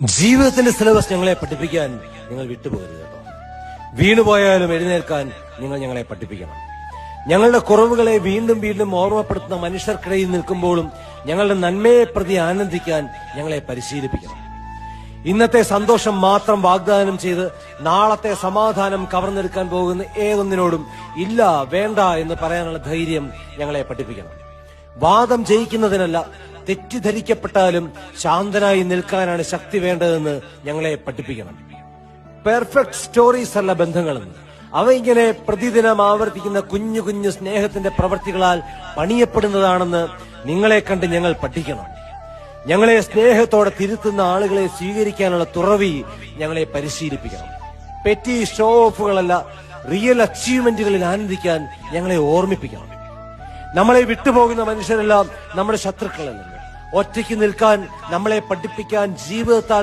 ജീവിതത്തിന്റെ സിലബസ് ഞങ്ങളെ പഠിപ്പിക്കാൻ നിങ്ങൾ വിട്ടുപോകരുത് കേട്ടോ. വീണുപോയാലും എഴുന്നേൽക്കാൻ നിങ്ങൾ ഞങ്ങളെ പഠിപ്പിക്കണം. ഞങ്ങളുടെ കുറവുകളെ വീണ്ടും വീണ്ടും ഓർമ്മപ്പെടുത്തുന്ന മനുഷ്യർക്കിടയിൽ നിൽക്കുമ്പോഴും ഞങ്ങളുടെ നന്മയെ പ്രതി ആനന്ദിക്കാൻ ഞങ്ങളെ പരിശീലിപ്പിക്കണം. ഇന്നത്തെ സന്തോഷം മാത്രം വാഗ്ദാനം ചെയ്ത് നാളത്തെ സമാധാനം കവർന്നെടുക്കാൻ പോകുന്ന ഏതൊന്നിനോടും ഇല്ല, വേണ്ട എന്ന് പറയാനുള്ള ധൈര്യം ഞങ്ങളെ പഠിപ്പിക്കണം. വാദം ജയിക്കുന്നതിനല്ല, തെറ്റിദ്ധരിക്കപ്പെട്ടാലും ശാന്തനായി നിൽക്കാനാണ് ശക്തി വേണ്ടതെന്ന് ഞങ്ങളെ പഠിപ്പിക്കണം. പെർഫെക്റ്റ് സ്റ്റോറീസ് അല്ല ബന്ധങ്ങളെന്ന്, അവ ഇങ്ങനെ പ്രതിദിനം ആവർത്തിക്കുന്ന കുഞ്ഞു കുഞ്ഞു സ്നേഹത്തിന്റെ പ്രവൃത്തികളാൽ പണിയപ്പെടുന്നതാണെന്ന് നിങ്ങളെ കണ്ട് ഞങ്ങൾ പഠിക്കണം. ഞങ്ങളെ സ്നേഹത്തോടെ തിരുത്തുന്ന ആളുകളെ സ്വീകരിക്കാനുള്ള തുറവി ഞങ്ങളെ പരിശീലിപ്പിക്കണം. പെറ്റി ഷോ ഓഫുകളല്ല, റിയൽ അച്ചീവ്മെന്റുകളിൽ ആനന്ദിക്കാൻ ഞങ്ങളെ ഓർമ്മിപ്പിക്കണം. നമ്മളെ വിട്ടുപോകുന്ന മനുഷ്യരെല്ലാം നമ്മുടെ ശത്രുക്കളല്ലെന്ന് ഒറ്റയ്ക്ക് നിൽക്കാൻ നമ്മളെ പഠിപ്പിക്കാൻ ജീവിതത്താൽ